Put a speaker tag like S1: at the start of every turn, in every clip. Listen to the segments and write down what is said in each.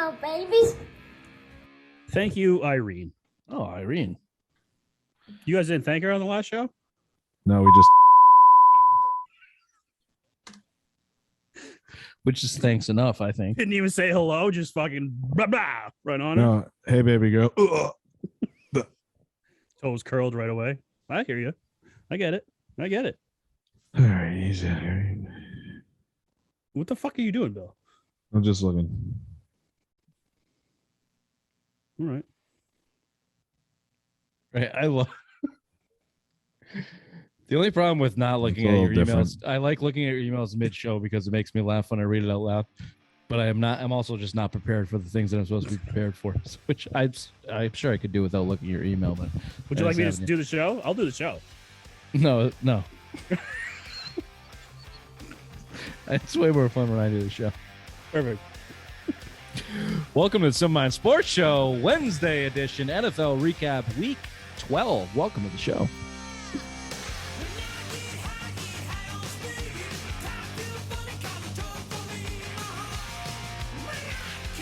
S1: Oh, babies.
S2: Thank you, Irene.
S3: Oh, Irene.
S2: You guys didn't thank her on the last show?
S4: No, we just.
S3: Which is thanks enough, I think.
S2: Didn't even say hello, just fucking blah, blah, right on it.
S4: No, hey, baby girl.
S2: Toes curled right away. I hear you. I get it. I get it.
S4: All right, easy. All right.
S2: What the fuck are you doing, Bill?
S4: I'm just looking.
S2: All right.
S3: Right. I love. The only problem with not looking at your emails, I like looking at your emails mid-show because it makes me laugh when I read it out loud. But I'm also just not prepared for the things that I'm supposed to be prepared for, which I'm sure I could do without looking at your email. But
S2: would you like me to do the show? I'll do the show.
S3: No. It's way more fun when I do the show.
S2: Perfect.
S3: Welcome to the Some Mind Sports Show, Wednesday edition, NFL recap, week 12. Welcome to the show.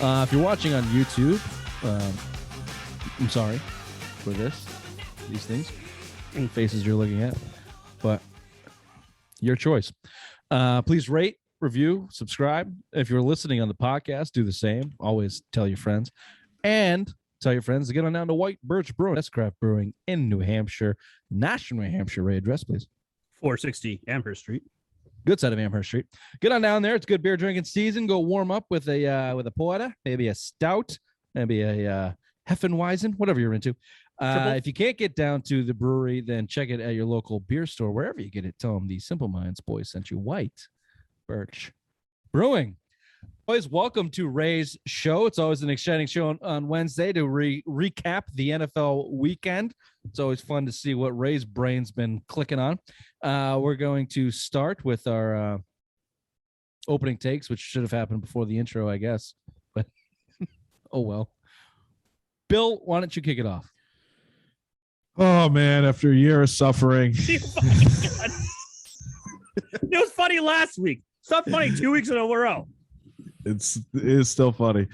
S3: If you're watching on YouTube, I'm sorry for these things, faces you're looking at, but your choice. Please rate, review, subscribe. If you're listening on the podcast, do the same. Always tell your friends, and tell your friends to get on down to White Birch Brewing, S Craft Brewing in New Hampshire, Nashua, New Hampshire. Ray, address, please.
S2: 460 Amherst Street.
S3: Good side of Amherst Street. Get on down there. It's good beer drinking season. Go warm up with a porter, maybe a stout, maybe a Heffenweisen, whatever you're into. If you can't get down to the brewery, then check it at your local beer store, wherever you get it. Tell them the Simple Minds boys sent you. White Birch Brewing. Always welcome to Ray's show. It's always an exciting show on Wednesday to recap the NFL weekend. It's always fun to see what Ray's brain's been clicking on. We're going to start with our opening takes, which should have happened before the intro, I guess. But oh well. Bill, why don't you kick it off?
S4: Oh man, after a year of suffering.
S2: It was funny last week. It's not funny 2 weeks in a row.
S4: It is still funny.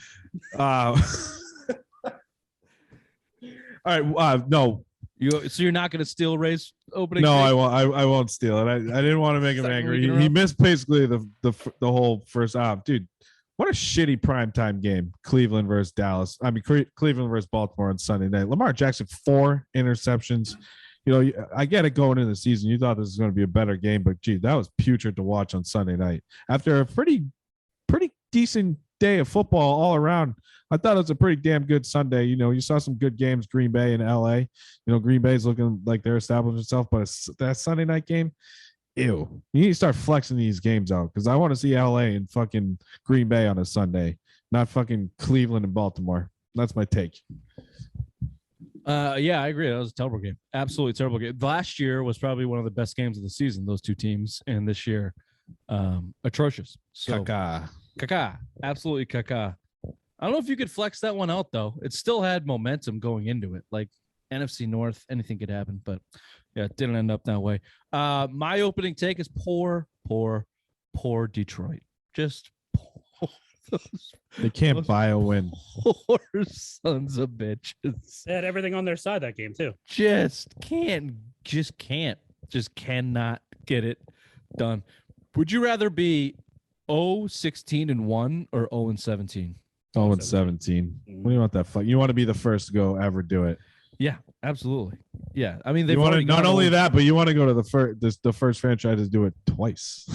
S4: All right. No.
S3: So you're not going to steal Ray's opening?
S4: No,
S3: take?
S4: I won't. I won't steal it. I didn't want to make him angry. He missed basically the whole first half. Dude, what a shitty primetime game. Cleveland versus Dallas. I mean, Cleveland versus Baltimore on Sunday night. Lamar Jackson, 4 interceptions. You know, I get it going into the season. You thought this was going to be a better game, but gee, that was putrid to watch on Sunday night. After a pretty decent day of football all around, I thought it was a pretty damn good Sunday. You know, you saw some good games, Green Bay and LA. You know, Green Bay's looking like they're establishing itself, but that Sunday night game, ew. You need to start flexing these games out because I want to see LA and fucking Green Bay on a Sunday, not fucking Cleveland and Baltimore. That's my take.
S3: Yeah, I agree. That was a terrible game. Absolutely terrible game. Last year was probably one of the best games of the season, those two teams, and this year, atrocious. So, Caca. Absolutely caca. I don't know if you could flex that one out, though. It still had momentum going into it. Like NFC North, anything could happen. But, yeah, it didn't end up that way. My opening take is poor Detroit. Just poor.
S4: They can't buy a win.
S3: Poor sons of bitches.
S2: They had everything on their side that game, too.
S3: Just cannot get it done. Would you rather be 0-16-1 or 0-17?
S4: 0-17. What do you want that? You want to be the first to go ever do it?
S3: Yeah, absolutely. Yeah, I mean, they've
S4: not only that, but you want to go to the first franchise to do it twice.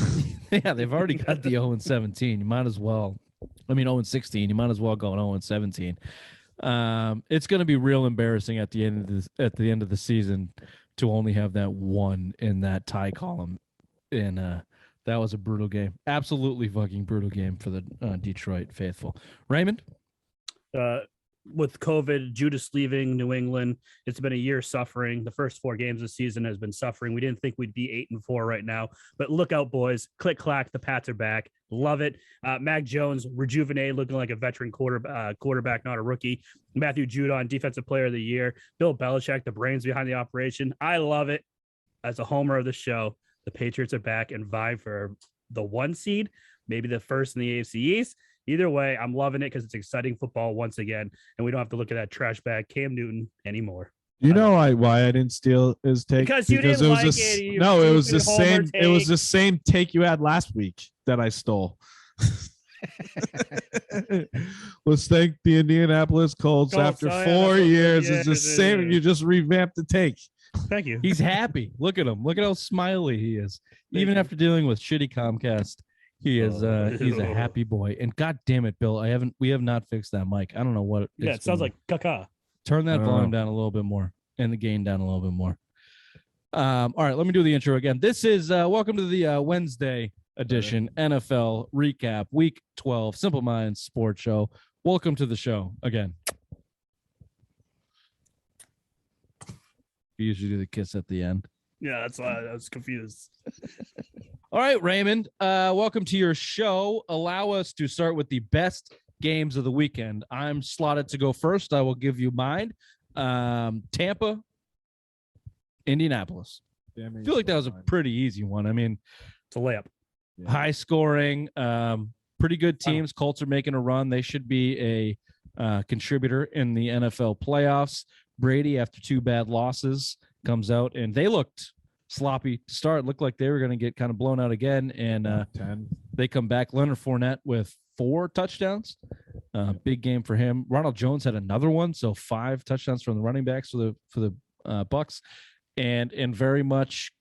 S3: Yeah, they've already got the 0-17. You might as well. I mean, 0-16. You might as well go 0-17. It's going to be real embarrassing at the end of the season to only have that one in that tie column. And that was a brutal game. Absolutely fucking brutal game for the Detroit faithful. Raymond?
S2: With COVID, Judas leaving New England, it's been a year suffering. The first 4 games of the season has been suffering. We didn't think we'd be 8-4 right now, but look out, boys. Click, clack, the Pats are back. Love it. Mac Jones, rejuvenated, looking like a veteran quarterback, not a rookie. Matthew Judon, defensive player of the year. Bill Belichick, the brains behind the operation. I love it. As a homer of the show, the Patriots are back and vie for the 1 seed, maybe the first in the AFC East. Either way, I'm loving it because it's exciting football once again, and we don't have to look at that trash bag Cam Newton anymore.
S4: You know why I didn't steal his take?
S2: Because you didn't like it.
S4: No, it was the same. It was the same take you had last week that I stole. Let's thank the Indianapolis Colts after 4 years. It's the same. You just revamped the take.
S2: Thank you.
S3: He's happy. Look at him. Look at how smiley he is. Even after dealing with shitty Comcast, he is he's a happy boy. And god damn it, Bill, we have not fixed that mic. I don't know what
S2: it sounds like caca.
S3: Turn that volume down a little bit more and the gain down a little bit more. All right, let me do the intro again. This is welcome to the Wednesday edition NFL recap week 12 Simple Minds Sports Show. Welcome to the show again. We usually do the kiss at the end.
S2: Yeah, that's why I was confused.
S3: All right, Raymond, welcome to your show. Allow us to start with the best games of the weekend. I'm slotted to go first. I will give you mine. Tampa, Indianapolis. I feel like that was a pretty easy one. I mean,
S2: it's a layup.
S3: High scoring, pretty good teams. Colts are making a run. They should be a contributor in the NFL playoffs. Brady, after 2 bad losses, comes out and they looked sloppy to start. Looked like they were going to get kind of blown out again. And
S4: 10.
S3: They come back. Leonard Fournette with 4 touchdowns. Big game for him. Ronald Jones had another one, so 5 touchdowns from the running backs for the Bucks. And in very much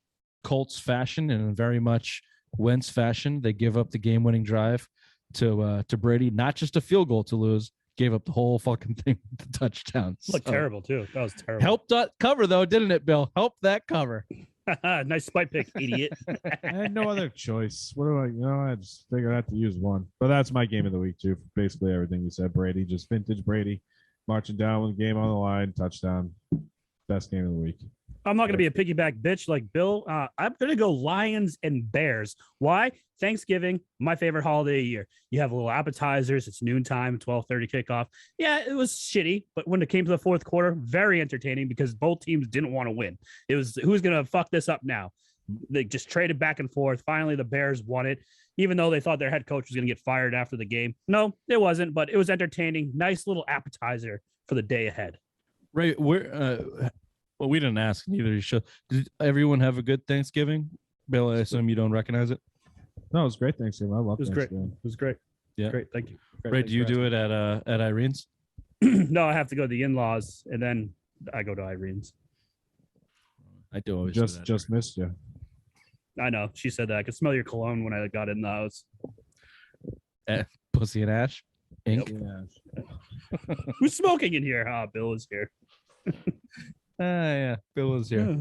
S3: Colts fashion and in very much Wentz fashion, they give up the game-winning drive to Brady. Not just a field goal to lose, gave up the whole fucking thing with the touchdowns.
S2: Looked terrible too. That was terrible.
S3: Helped that cover though, didn't it, Bill? Helped that cover.
S2: Nice spike pick, idiot.
S4: I had no other choice. What do I? I just figured I had to use one. But that's my game of the week too. Basically everything you said. Brady, just vintage Brady, marching down with the game on the line, touchdown. Best game of the week.
S2: I'm not going to be a piggyback bitch like Bill. I'm going to go Lions and Bears. Why? Thanksgiving, my favorite holiday of the year. You have little appetizers. It's noontime, 12:30 kickoff. Yeah, it was shitty, but when it came to the fourth quarter, very entertaining because both teams didn't want to win. It was who's going to fuck this up now? They just traded back and forth. Finally, the Bears won it, even though they thought their head coach was going to get fired after the game. No, it wasn't, but it was entertaining. Nice little appetizer for the day ahead.
S3: Ray, well, we didn't ask. Neither you should. Did everyone have a good Thanksgiving? Bill, I assume you don't recognize it.
S4: No, it was great Thanksgiving. I love Thanksgiving.
S2: It was great.
S3: Yeah,
S2: great. Thank you.
S3: Ray, do you do it at Irene's?
S2: No, I have to go to the in-laws, and then I go to Irene's.
S3: I do always
S4: just missed you.
S2: I know. She said that. I could smell your cologne when I got in the house.
S3: Pussy and Ash. Ink.
S4: Yep.
S2: Who's smoking in here? Bill is here.
S3: Yeah, Bill is here.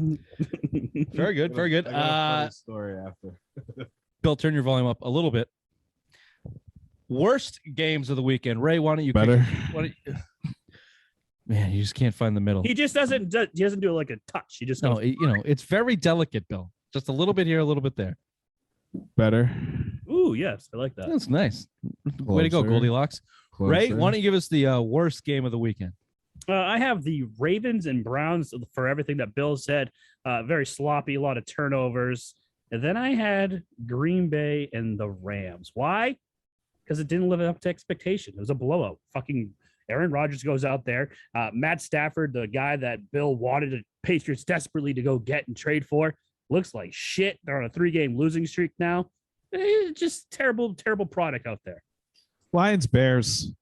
S3: Very good, very good.
S4: I got a funny story after.
S3: Bill, turn your volume up a little bit. Worst games of the weekend. Ray, why don't you
S4: better?
S3: Man, you just can't find the middle.
S2: He just doesn't. He doesn't do like a touch. He just
S3: no.
S2: goes,
S3: It's very delicate, Bill. Just a little bit here, a little bit there.
S4: Better.
S2: Ooh, yes, I like that.
S3: That's nice. Way to go, Goldilocks.
S4: Closer.
S3: Ray, why don't you give us the worst game of the weekend?
S2: I have the Ravens and Browns for everything that Bill said. Very sloppy, a lot of turnovers. And then I had Green Bay and the Rams. Why? Because it didn't live up to expectation. It was a blowout. Fucking Aaron Rodgers goes out there. Matt Stafford, the guy that Bill wanted the Patriots desperately to go get and trade for, looks like shit. They're on a 3-game losing streak now. Just terrible, terrible product out there.
S4: Lions Bears.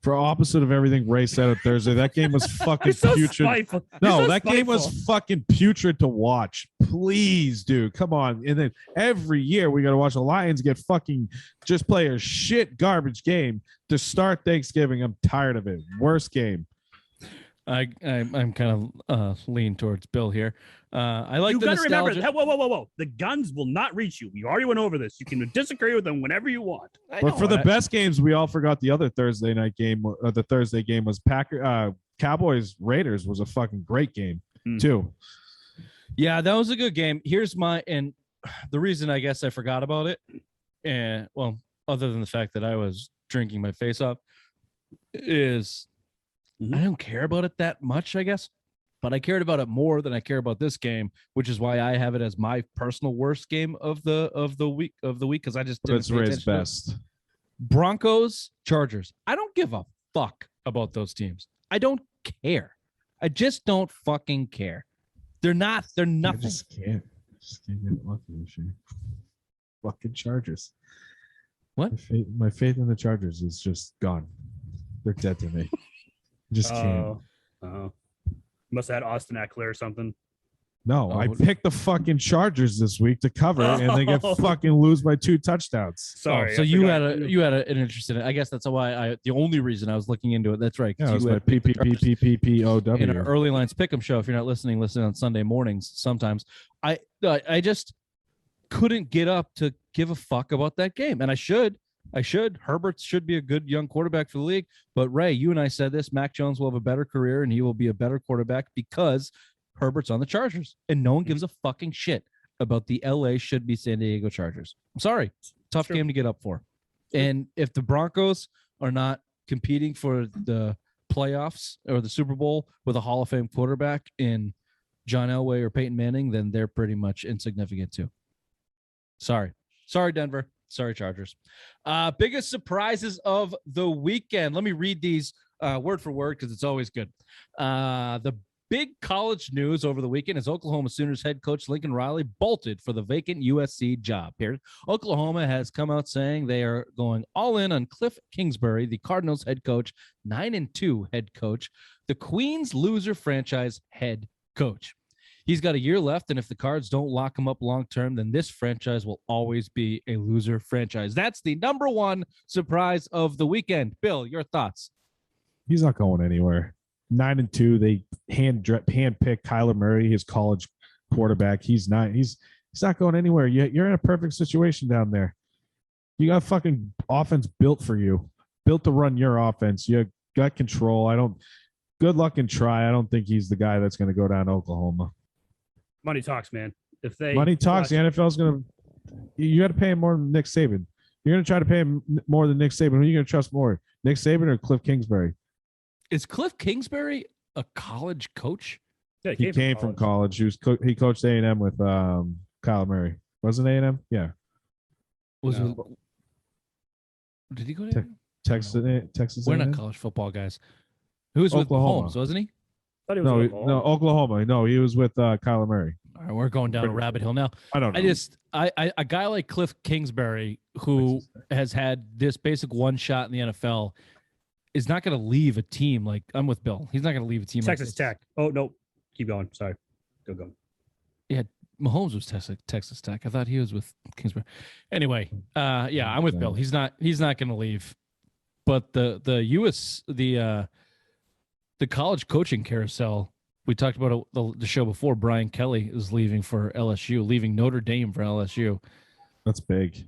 S4: For opposite of everything Ray said on Thursday, that game was fucking putrid.
S2: Spiteful.
S4: No,
S2: so
S4: that
S2: spiteful.
S4: game was fucking putrid to watch. Please, dude, come on. And then every year we got to watch the Lions get fucking just play a shit garbage game to start Thanksgiving. I'm tired of it. Worst game.
S3: I'm kind of lean towards Bill here. I like
S2: you
S3: the
S2: gotta
S3: nostalgia.
S2: remember that. Whoa. The guns will not reach you. We already went over this. You can disagree with them whenever you want.
S4: But for the best games, we all forgot the other Thursday night game. The Thursday game was Cowboys Raiders was a fucking great game too.
S3: Yeah, that was a good game. Here's and the reason I guess I forgot about it, and well, other than the fact that I was drinking my face off, is I don't care about it that much, I guess. But I cared about it more than I care about this game, which is why I have it as my personal worst game of the week because I just didn't
S4: It's Ray's best.
S3: Broncos, Chargers. I don't give a fuck about those teams. I don't care. I just don't fucking care. They're nothing.
S4: I just can't get lucky this year. Fucking Chargers.
S3: What?
S4: My faith in the Chargers is just gone. They're dead to me. Just can't.
S2: Must have had Austin Eckler or something.
S4: No, I picked the fucking Chargers this week to cover, and they get fucking lose by 2 touchdowns.
S2: Sorry.
S3: So you had an interest in it. I guess that's why the only reason I was looking into it. That's right.
S4: Yeah, it was my PPPPPPOW.
S3: In our early lines pick'em show. If you're not listening, listen on Sunday mornings. Sometimes I just couldn't get up to give a fuck about that game, and I should. Herbert should be a good young quarterback for the league. But Ray, you and I said this. Mac Jones will have a better career, and he will be a better quarterback because Herbert's on the Chargers, and no one gives a fucking shit about the LA should be San Diego Chargers. I'm sorry. Tough game to get up for. And if the Broncos are not competing for the playoffs or the Super Bowl with a Hall of Fame quarterback in John Elway or Peyton Manning, then they're pretty much insignificant too. Sorry, Denver. Sorry, Chargers. Biggest surprises of the weekend. Let me read these word for word because it's always good. The big college news over the weekend is Oklahoma Sooners head coach Lincoln Riley bolted for the vacant USC job. Here, Oklahoma has come out saying they are going all in on Cliff Kingsbury, the Cardinals head coach, 9-2 head coach, the Queens loser franchise head coach. He's got a year left, and if the Cards don't lock him up long-term, then this franchise will always be a loser franchise. That's the number one surprise of the weekend. Bill, your thoughts?
S4: He's not going anywhere. 9-2. They hand-picked Kyler Murray, his college quarterback. He's not going anywhere. You're in a perfect situation down there. You got fucking offense built for you, built to run your offense. You got control. Good luck and try. I don't think he's the guy that's going to go down to Oklahoma.
S2: Money talks, man.
S4: Money talks, the NFL's going to. You got to pay him more than Nick Saban. You're going to try to pay him more than Nick Saban. Who are you going to trust more, Nick Saban or Cliff Kingsbury?
S3: Is Cliff Kingsbury a college coach?
S2: Yeah,
S4: he came from college. He coached A&M with Kyle Murray. Wasn't A&M? Yeah.
S3: Did he go to
S4: Texas?
S3: We're
S4: A&M?
S3: not college football guys. Who was
S4: Oklahoma.
S3: with Mahomes, wasn't he?
S4: No, Oklahoma. No, he was with Kyler Murray.
S3: All right, we're going down a rabbit hole now.
S4: I don't know.
S3: A guy like Cliff Kingsbury, who has had this basic one shot in the NFL, is not going to leave a team like I'm with Bill. He's not going to leave a team.
S2: Texas
S3: like
S2: Tech. Oh no, keep going. Sorry, go.
S3: Yeah, Mahomes was Texas Tech. I thought he was with Kingsbury. Anyway, yeah, I'm with Bill. He's not going to leave. But the college coaching carousel, we talked about the show before. Brian Kelly is leaving for LSU, leaving Notre Dame for LSU.
S4: That's big.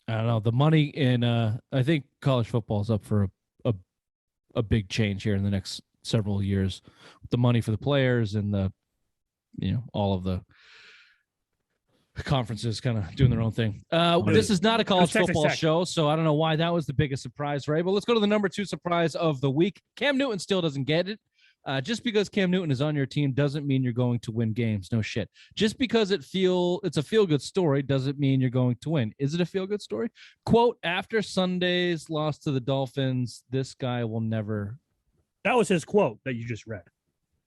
S3: I don't know. The money in I think college football is up for a big change here in the next several years. The money for the players and all of the conferences kind of doing their own thing. This is not a college football show, so I don't know why that was the biggest surprise, right? But let's go to the number 2 surprise of the week. Cam Newton still doesn't get it. Just because Cam Newton is on your team doesn't mean you're going to win games. No shit. Just because it's a feel-good story doesn't mean you're going to win. Is it a feel-good story? Quote, after Sunday's loss to the Dolphins, this guy will never.
S2: That was his quote that you just read.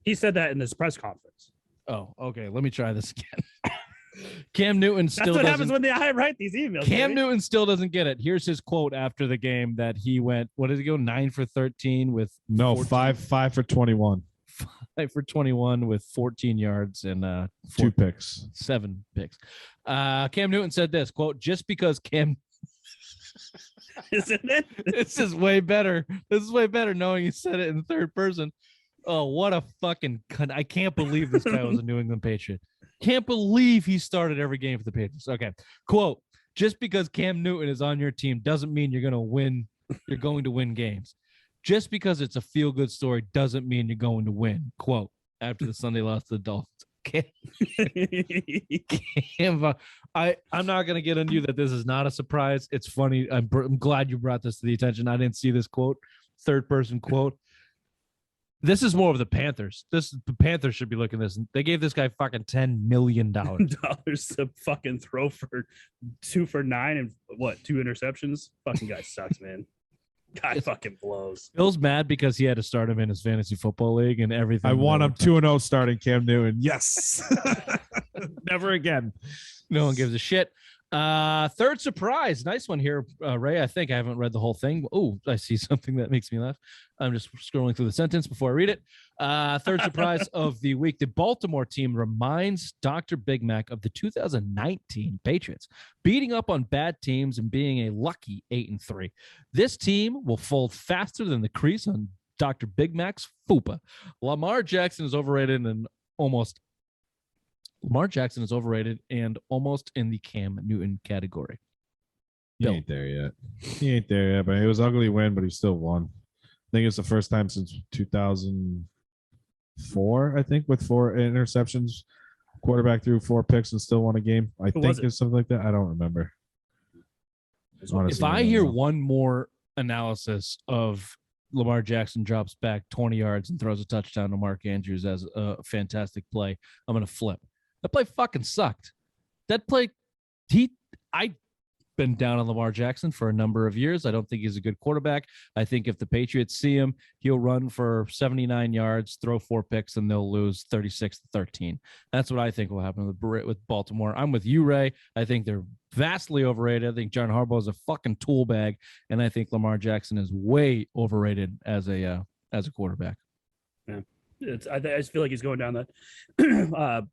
S2: He said that in this press conference.
S3: Oh, okay. Let me try this again. Cam Newton still
S2: That's what happens when I write these emails.
S3: Cam Newton still doesn't get it. Here's his quote after the game that he went, what did he go? 9 for 13 with
S4: 5 for 21.
S3: 5 for 21 with 14 yards and
S4: 2 picks.
S3: 7 picks. Cam Newton said this, quote, just because Cam
S2: isn't it?
S3: This is way better. This is way better knowing he said it in third person. Oh, what a fucking cunt. I can't believe this guy was a New England Patriot. Can't believe he started every game for the Patriots. Okay. Quote, just because Cam Newton is on your team doesn't mean you're going to win. You're going to win games. Just because it's a feel-good story doesn't mean you're going to win. Quote, after the Sunday loss to the Dolphins. I'm not going to get into you that this is not a surprise. It's funny. I'm glad you brought this to the attention. I didn't see this quote, third-person quote. This is more of the Panthers. The Panthers should be looking at this. They gave this guy fucking $10 million.
S2: Dollars to fucking throw for 2 for 9 and 2 interceptions. Fucking guy sucks, man. Guy fucking blows.
S3: Bill's mad because he had to start him in his fantasy football league and everything.
S4: I want him 2-0 starting Cam Newton. Yes. Never again.
S3: No one gives a shit. Third surprise. Nice one here, Ray. I think I haven't read the whole thing. Oh, I see something that makes me laugh. I'm just scrolling through the sentence before I read it. Third surprise of the week. The Baltimore team reminds Dr. Big Mac of the 2019 Patriots, beating up on bad teams and being a lucky 8-3. This team will fold faster than the crease on Dr. Big Mac's fupa. Lamar Jackson is overrated and almost in the Cam Newton category.
S4: He ain't there yet. But it was ugly win, but he still won. I think it's the first time since 2004, I think, with 4 interceptions. Quarterback threw 4 picks and still won a game. I think it's something like that. I don't remember.
S3: Honestly, if I hear one more analysis of Lamar Jackson drops back 20 yards and throws a touchdown to Mark Andrews as a fantastic play, I'm going to flip. That play fucking sucked. That play, I've been down on Lamar Jackson for a number of years. I don't think he's a good quarterback. I think if the Patriots see him, he'll run for 79 yards, throw 4 picks, and they'll lose 36-13. That's what I think will happen with Baltimore. I'm with you, Ray. I think they're vastly overrated. I think John Harbaugh is a fucking tool bag, and I think Lamar Jackson is way overrated as a quarterback.
S2: Yeah. I just feel like he's going down that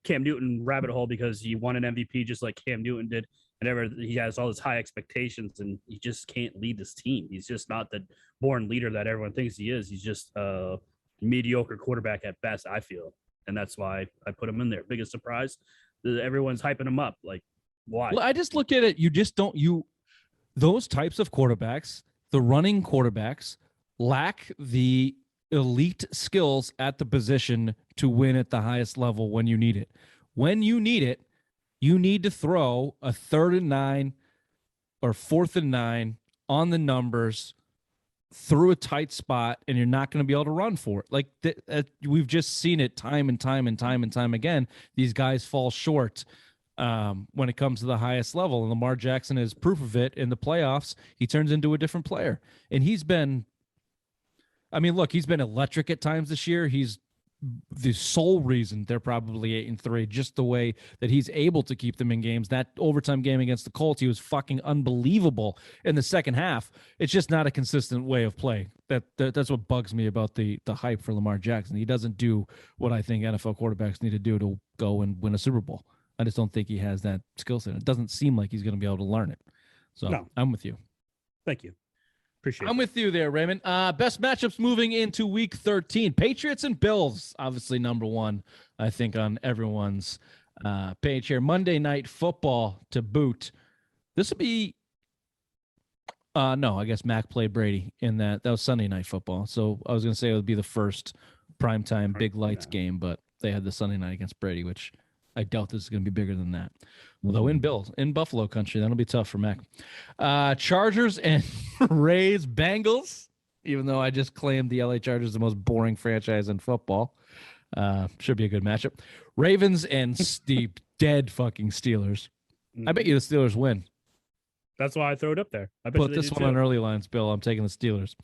S2: Cam Newton rabbit hole because he won an MVP just like Cam Newton did. And he has all his high expectations, and he just can't lead this team. He's just not the born leader that everyone thinks he is. He's just a mediocre quarterback at best, I feel. And that's why I put him in there. Biggest surprise, everyone's hyping him up. Like, why?
S3: Well, I just look at it. Those types of quarterbacks, the running quarterbacks, lack the elite skills at the position to win at the highest level when you need it. When you need it, you need to throw a 3rd and 9 or 4th and 9 on the numbers through a tight spot, and you're not going to be able to run for it. Like we've just seen it time and time again. These guys fall short when it comes to the highest level, and Lamar Jackson is proof of it. In the playoffs, he turns into a different player, and he's been electric at times this year. He's the sole reason they're probably 8-3, just the way that he's able to keep them in games. That overtime game against the Colts, he was fucking unbelievable in the second half. It's just not a consistent way of play. That's what bugs me about the hype for Lamar Jackson. He doesn't do what I think NFL quarterbacks need to do to go and win a Super Bowl. I just don't think he has that skill set. It doesn't seem like he's going to be able to learn it. So no. I'm with you.
S2: Thank you. Appreciate
S3: I'm with you there, Raymond. Best matchups moving into week 13. Patriots and Bills, obviously number one, I think, on everyone's page here. Monday Night Football to boot. This would be no, I guess Mac played Brady in that. That was Sunday Night Football. So I was going to say it would be the first primetime big lights game, but they had the Sunday night against Brady, which I doubt this is going to be bigger than that. Although in Buffalo country, that'll be tough for Mac. Chargers and Rays Bengals, even though I just claimed the LA Chargers the most boring franchise in football. Should be a good matchup. Ravens and the dead fucking Steelers. I bet you the Steelers win.
S2: That's why I throw it up there. I bet
S3: Put this one on early lines, Bill. I'm taking the Steelers.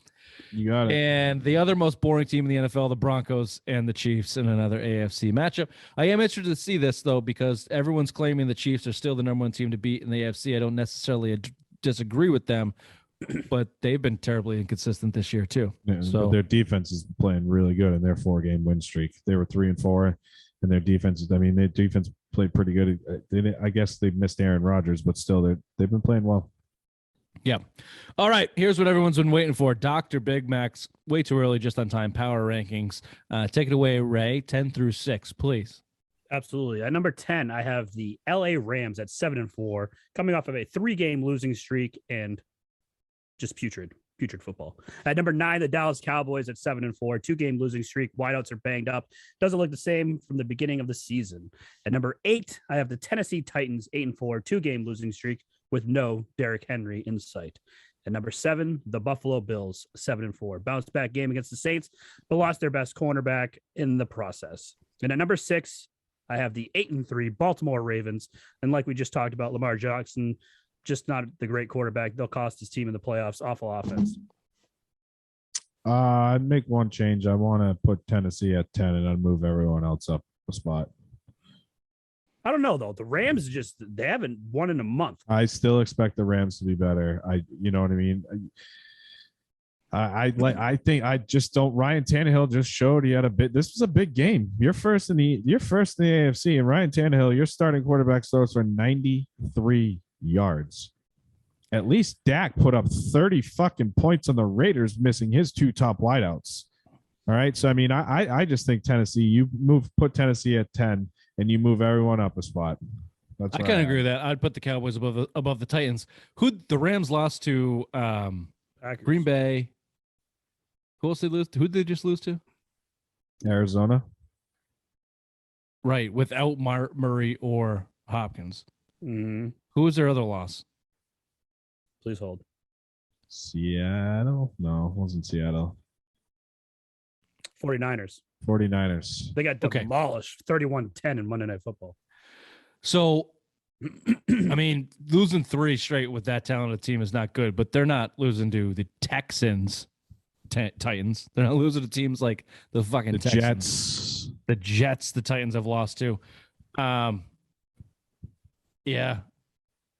S4: You got it.
S3: And the other most boring team in the NFL, the Broncos and the Chiefs in another AFC matchup. I am interested to see this, though, because everyone's claiming the Chiefs are still the number one team to beat in the AFC. I don't necessarily disagree with them, but they've been terribly inconsistent this year, too.
S4: Yeah, so their defense is playing really good in their 4-game win streak. They were 3-4, and their defense, their defense played pretty good. I guess they missed Aaron Rodgers, but still, they've been playing well.
S3: Yeah. All right. Here's what everyone's been waiting for. Dr. Big Mac's way too early, just on time power rankings. Take it away, Ray. 10 through 6, please.
S2: Absolutely. At number 10, I have the LA Rams at 7-4, coming off of a 3-game losing streak and just putrid football. At number 9, the Dallas Cowboys at 7-4, 2-game losing streak. Wideouts are banged up. Doesn't look the same from the beginning of the season. At number 8, I have the Tennessee Titans 8-4, 2-game losing streak with no Derrick Henry in sight. At number 7, the Buffalo Bills, 7-4. Bounce back game against the Saints, but lost their best cornerback in the process. And at number 6, I have the 8-3 Baltimore Ravens. And like we just talked about, Lamar Jackson, just not the great quarterback. They'll cost his team in the playoffs. Awful offense.
S4: I'd make one change. I want to put Tennessee at 10 and I'd move everyone else up a spot.
S2: I don't know though. The Rams they haven't won in a month.
S4: I still expect the Rams to be better. You know what I mean? I think I just don't. Ryan Tannehill just showed he had a bit. This was a big game. You're first in the AFC, and Ryan Tannehill, your starting quarterback, throws for 93 yards. At least Dak put up 30 fucking points on the Raiders, missing his 2 top wideouts. All right, so I mean, I just think Tennessee. You put Tennessee at 10. And you move everyone up a spot.
S3: I kind of agree with that. I'd put the Cowboys above the Titans. Who the Rams lost to? Green Bay. Who else did they lose to? Who did they just lose to?
S4: Arizona.
S3: Right, without Murray or Hopkins.
S2: Mm-hmm.
S3: Who was their other loss?
S2: Please hold.
S4: Seattle? No, it wasn't Seattle.
S2: 49ers.
S4: They
S2: got demolished 31-10 in Monday Night Football.
S3: So, I mean, losing 3 straight with that talented team is not good, but they're not losing to the Texans, Titans. They're not losing to teams like the fucking Texans.
S4: Jets.
S3: The Jets, the Titans have lost to. Yeah.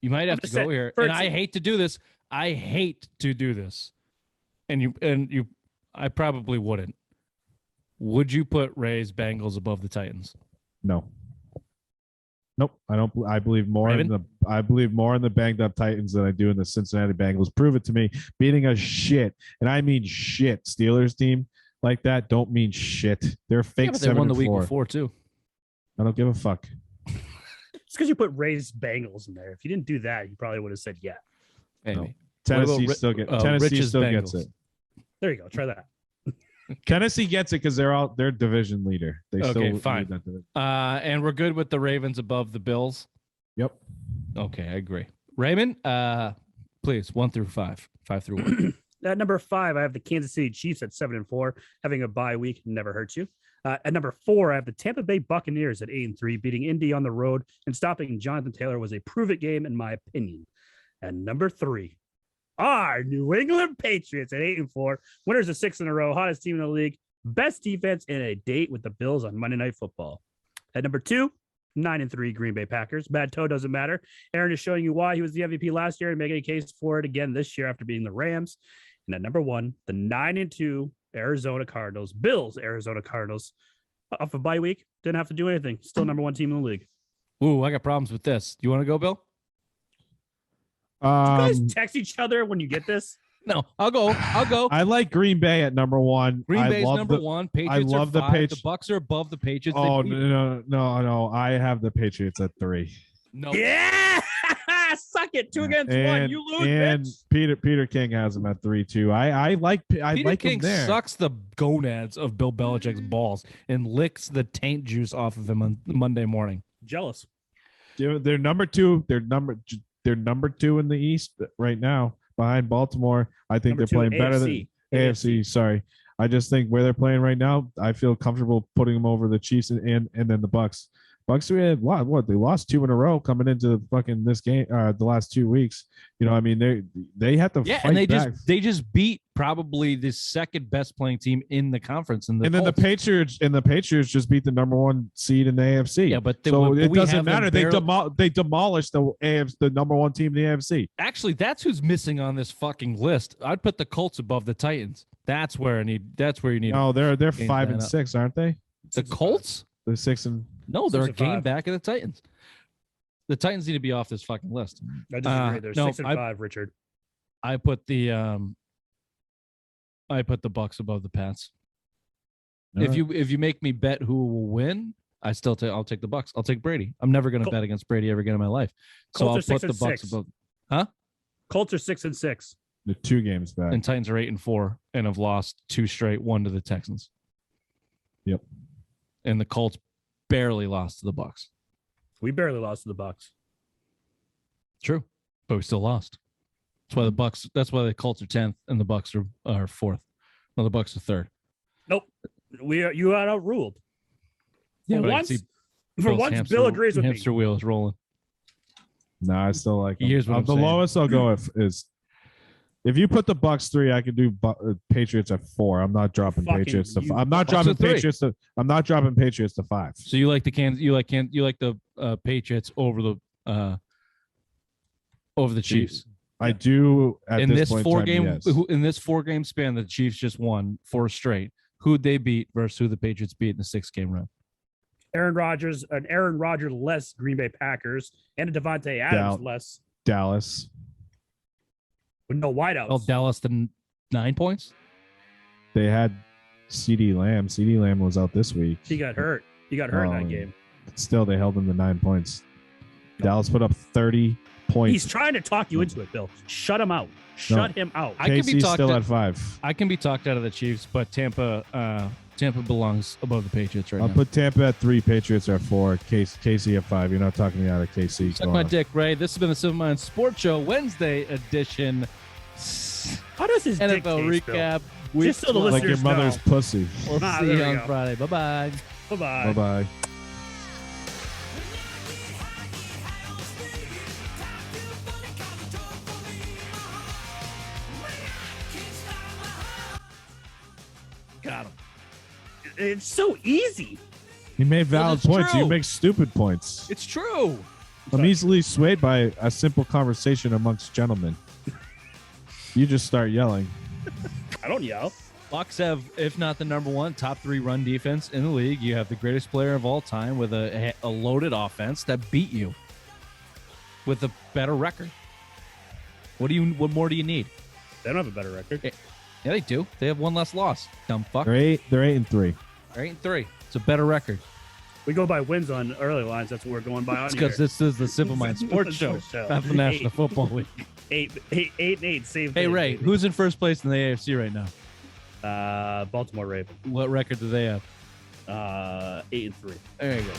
S3: You might have to go here. And I hate to do this. And I probably wouldn't. Would you put Rays Bengals above the Titans?
S4: No. Nope. I don't. I believe more in the banged up Titans than I do in the Cincinnati Bengals. Prove it to me. Beating a shit, and I mean shit, Steelers team like that don't mean shit. They're fake.
S3: But they won the week before too.
S4: I don't give a fuck.
S2: It's because you put Rays Bengals in there. If you didn't do that, you probably would have said yeah.
S3: Maybe.
S4: No. Tennessee still gets it.
S2: There you go. Try that.
S4: Tennessee gets it because they're division leader. They still
S3: fine.
S4: That division.
S3: And we're good with the Ravens above the Bills.
S4: Yep.
S3: Okay, I agree. Raymond, please 1 through 5, 5 through 1.
S2: At number 5, I have the Kansas City Chiefs at 7-4. Having a bye week never hurts you. At number 4, I have the Tampa Bay Buccaneers at 8-3. Beating Indy on the road and stopping Jonathan Taylor was a prove-it game in my opinion. And number 3. Our New England Patriots at 8-4, winners of 6 in a row, hottest team in the league, best defense, and a date with the Bills on Monday Night Football. At number 2, 9-3 Green Bay Packers. Bad toe doesn't matter. Aaron is showing you why he was the MVP last year and making a case for it again this year after beating the Rams. And at number 1, the 9-2 Arizona Cardinals. Bills, Arizona Cardinals. Off a bye week, didn't have to do anything. Still number 1 team in the league.
S3: Ooh, I got problems with this. Do you want to go, Bill?
S2: Do you guys text each other when you get this?
S3: No, I'll go.
S4: I like Green Bay at number 1.
S3: Green Bay's number 1. Patriots
S4: I love
S3: are 5.
S4: the
S3: The Bucks are above the Patriots.
S4: Oh no! I have the Patriots at 3.
S3: No.
S2: Yeah, suck it. 2 against 1. You lose.
S4: And
S2: bitch.
S4: Peter King has them at 3 too. I like
S3: Peter King
S4: him there.
S3: sucks the gonads of Bill Belichick's balls and licks the taint juice off of him on Monday morning.
S2: Jealous.
S4: They're number 2. They're number 2 in the East right now, behind Baltimore. I think they're playing better than AFC. Sorry, I just think where they're playing right now, I feel comfortable putting them over the Chiefs and then the Bucks. Bucks we had what they lost 2 in a row coming into fucking this game the last 2 weeks. You know, I mean they had to fight
S3: and
S4: back.
S3: they just beat probably the second best playing team in the conference. And then the
S4: Patriots just beat the number 1 seed in the AFC.
S3: Yeah, but
S4: it doesn't matter. They demolished the number 1 team in the AFC.
S3: Actually, that's who's missing on this fucking list. I'd put the Colts above the Titans. That's where you need.
S4: No, they're 5 and 6, aren't they?
S3: The Colts?
S4: They're 6 and.
S3: No, they're a game back of the Titans. The Titans need to be off this fucking list.
S2: I disagree. They're 6 and 5, Richard.
S3: I put the Bucks above the Pats. If you make me bet who will win, I'll take the Bucks. I'll take Brady. I'm never going to bet against Brady ever again in my life. So I'll put the Bucks above. Huh?
S2: Colts are 6 and 6.
S4: The 2 games back.
S3: And Titans are 8-4 and have lost 2 straight, 1 to the Texans.
S4: Yep.
S3: And the Colts barely lost to the Bucks.
S2: We barely lost to the Bucks.
S3: True, but we still lost. That's why the Colts are 10th and the Bucks are 4th. No, the Bucks are 3rd.
S2: Nope. You got outruled.
S3: Yeah,
S2: For once, Bill agrees with me.
S3: Hamster wheel is rolling.
S4: No, I still like them.
S3: Here's what
S4: the
S3: I'm saying.
S4: lowest I'll go is if you put the Bucks 3, I could do Patriots at 4. I'm not dropping Patriots to 5. I'm not dropping Patriots to. I'm not dropping Patriots to 5.
S3: So you like the the Patriots over the Chiefs.
S4: I do at
S3: in
S4: this
S3: this
S4: point
S3: in this 4-game span, the Chiefs just won 4 straight. Who'd they beat versus who the Patriots beat in the 6-game run?
S2: Aaron Rodgers less Green Bay Packers, and a Devontae Adams less
S4: Dallas.
S2: With no wideouts.
S3: Oh, Dallas to 9 points?
S4: They had CeeDee Lamb. CeeDee Lamb was out this week.
S2: He got hurt. In that game.
S4: Still, they held him to 9 points. Dallas put up 30 points.
S2: He's trying to talk you into it, Bill. Shut him out. Shut him out.
S4: KC's still at 5.
S3: I can be talked out of the Chiefs, but Tampa belongs above the Patriots right now.
S4: I'll put Tampa at 3, Patriots at 4, KC at 5. You're not talking me out of KC.
S3: Suck my dick, Ray. This has been the Simple Minds Sports Show Wednesday edition.
S2: How does his
S3: NFL
S2: dick
S3: recap?
S2: Just so the listeners
S4: like your mother's pussy.
S3: We'll see you on Friday. Bye-bye.
S2: Bye-bye.
S4: Bye-bye.
S2: Got him. It's so easy.
S4: He made valid points.
S3: True.
S4: You make stupid points.
S3: It's true.
S4: I'm easily swayed by a simple conversation amongst gentlemen. You just start yelling.
S2: I don't yell.
S3: Bucks have, if not the number 1, top 3 run defense in the league. You have the greatest player of all time with a loaded offense that beat you with a better record. What more do you need?
S2: They don't have a better record.
S3: Yeah, they do. They have 1 less loss. Dumb fuck.
S4: They're 8 and 3.
S3: They're 8-3. It's a better record.
S2: We go by wins on early lines. That's what we're going by on here.
S3: Because this is the Simple Mind Sports Show, not the National Football League.
S2: 8-8. Same.
S3: Hey, Ray,
S2: baby.
S3: who's in first place in the AFC right now?
S2: Baltimore Ravens.
S3: What record do they have?
S2: 8-3.
S3: There you go.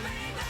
S1: Baby.